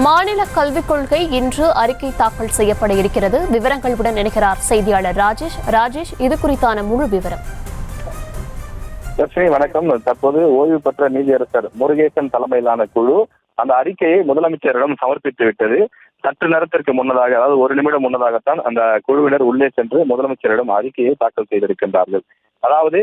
மாநில கல்விக் கொள்கை இன்று அறிக்கை தாக்கல் செய்யப்பட இருக்கிறது. விவரங்களுடன் இணைகிறார் செய்தியாளர் ராஜேஷ், இது குறித்தான முழு விவரம். வணக்கம். தற்போது ஓய்வு பெற்ற நீதியரசர் முருகேசன் தலைமையிலான குழு அந்த அறிக்கையை முதலமைச்சரிடம் சமர்ப்பித்து விட்டது. சற்று நேரத்திற்கு முன்னதாக, அதாவது ஒரு நிமிடம் முன்னதாகத்தான் அந்த குழுவினர் உள்ளே சென்று முதலமைச்சரிடம் அறிக்கையை தாக்கல் செய்திருக்கின்றார்கள். அதாவது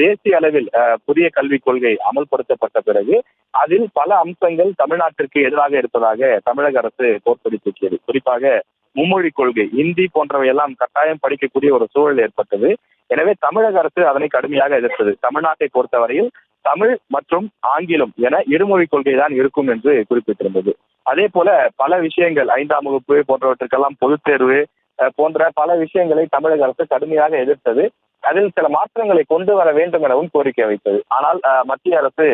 தேசிய அளவில் புதிய கல்விக் கொள்கை அமல்படுத்தப்பட்ட பிறகு அதில் பல அம்சங்கள் தமிழ்நாட்டிற்கு எதிராக இருப்பதாக தமிழக அரசு தோற்கடித்திருக்கிறது. குறிப்பாக மும்மொழி கொள்கை, இந்தி போன்றவையெல்லாம் கட்டாயம் படிக்கக்கூடிய ஒரு சூழல் ஏற்பட்டது. எனவே தமிழக அரசு அதனை கடுமையாக எதிர்த்தது. தமிழ்நாட்டை பொறுத்தவரையில் தமிழ் மற்றும் ஆங்கிலம் என இருமொழி கொள்கை தான் இருக்கும் என்று குறிப்பிட்டிருந்தது. அதே போல பல விஷயங்கள், 5ஆம் வகுப்பு போன்றவற்றுக்கெல்லாம் பொதுத் தேர்வு போன்ற பல விஷயங்களை தமிழக அரசு கடுமையாக எதிர்த்தது. அதில் சில மாற்றங்களை கொண்டு வர வேண்டும் எனவும் கோரிக்கை வைத்தது. ஆனால் மத்திய அரசு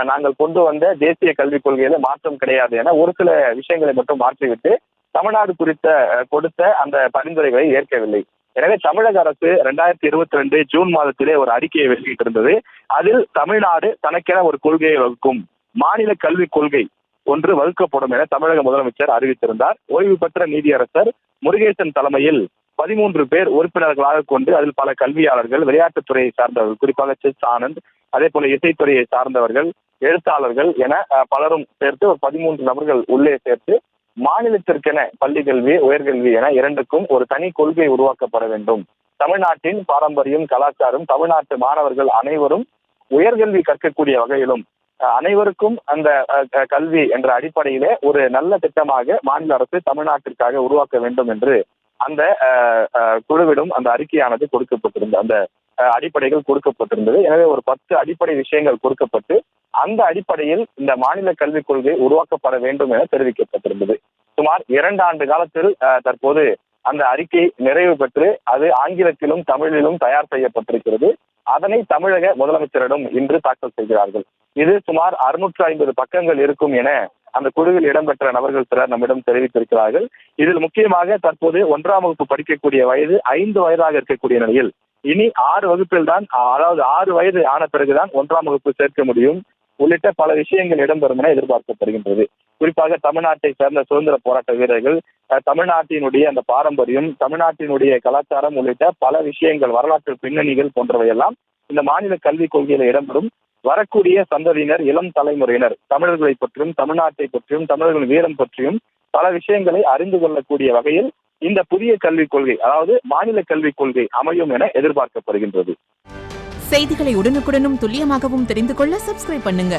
நாங்கள் கொண்டு வந்த தேசிய கல்விக் கொள்கையில மாற்றம் கிடையாது என ஒரு சில விஷயங்களை மட்டும் மாற்றிவிட்டு தமிழ்நாடு குறித்த கொடுத்த அந்த பரிந்துரைகளை ஏற்கவில்லை. எனவே தமிழக அரசு 2022 ஜூன் மாதத்திலே ஒரு அறிக்கையை வெளியிட்டிருந்தது. அதில் தமிழ்நாடு தனக்கென ஒரு கொள்கையை வகுக்கும், மாநில கல்விக் கொள்கை ஒன்று வகுக்கப்படும் என தமிழக முதலமைச்சர் அறிவித்திருந்தார். ஓய்வு பெற்ற நீதியரசர் முருகேசன் தலைமையில் 13 பேர் உறுப்பினர்களாக கொண்டு அதில் பல கல்வியாளர்கள், விளையாட்டுத்துறையை சார்ந்தவர்கள், குறிப்பாக செஸ் ஆனந்த், அதே போல இசைத்துறையை சார்ந்தவர்கள், எழுத்தாளர்கள் என பலரும் சேர்த்து ஒரு 13 நபர்கள் உள்ளே சேர்த்து மாநிலத்திற்கென பள்ளி கல்வி, உயர்கல்வி என இரண்டுக்கும் ஒரு தனி கொள்கை உருவாக்கப்பட வேண்டும். தமிழ்நாட்டின் பாரம்பரியம், கலாச்சாரம், தமிழ்நாட்டு மாணவர்கள் அனைவரும் உயர்கல்வி கற்கக்கூடிய வகையிலும் அனைவருக்கும் அந்த கல்வி என்ற அடிப்படையிலே ஒரு நல்ல திட்டமாக மாநில அரசு தமிழ்நாட்டிற்காக உருவாக்க வேண்டும் என்று அந்த குழுவிடம் அந்த அறிக்கையானது கொடுக்கப்பட்டிருந்தது. அந்த அடிப்படைகள் கொடுக்கப்பட்டிருந்தது. எனவே ஒரு 10 அடிப்படை விஷயங்கள் கொடுக்கப்பட்டு அந்த அடிப்படையில் இந்த மாநில கல்விக் கொள்கை உருவாக்கப்பட வேண்டும் என தெரிவிக்கப்பட்டிருந்தது. சுமார் 2 ஆண்டு காலத்தில் தற்போது அந்த அறிக்கை நிறைவு பெற்று அது ஆங்கிலத்திலும் தமிழிலும் தயார் செய்யப்பட்டிருக்கிறது. அதனை தமிழக முதலமைச்சரிடம் இன்று தாக்கல் செய்கிறார்கள். இது சுமார் 650 பக்கங்கள் இருக்கும் என அந்த குழுவில் இடம்பெற்ற நபர்கள் சிலர் நம்மிடம் தெரிவித்திருக்கிறார்கள். இதில் முக்கியமாக தற்போது 1ஆம் வகுப்பு படிக்கக்கூடிய வயது 5 வயதாக இருக்கக்கூடிய நிலையில் இனி 6 வகுப்பில் தான், அதாவது 6 வயது ஆன பிறகுதான் 1ஆம் வகுப்பு சேர்க்க முடியும் உள்ளிட்ட பல விஷயங்கள் இடம்பெறும் என எதிர்பார்க்கப்படுகின்றது. குறிப்பாக தமிழ்நாட்டை சேர்ந்த சுதந்திர போராட்ட வீரர்கள், தமிழ்நாட்டினுடைய அந்த பாரம்பரியம், தமிழ்நாட்டினுடைய கலாச்சாரம் உள்ளிட்ட பல விஷயங்கள், வரலாற்று பின்னணிகள் போன்றவையெல்லாம் இந்த மாநில கல்விக் கொள்கையில இடம்பெறும். வரக்கூடிய சந்ததியினர், இளம் தலைமுறையினர் தமிழர்களை பற்றியும், தமிழ்நாட்டை பற்றியும், தமிழர்களின் வீரம் பற்றியும் பல விஷயங்களை அறிந்து கொள்ளக்கூடிய வகையில் இந்த புதிய கல்விக் கொள்கை, அதாவது மாநில கல்விக் கொள்கை அமையும் என எதிர்பார்க்கப்படுகின்றது. செய்திகளை உடனுக்குடனும் துல்லியமாகவும் தெரிந்து கொள்ள சப்ஸ்கிரைப் பண்ணுங்க.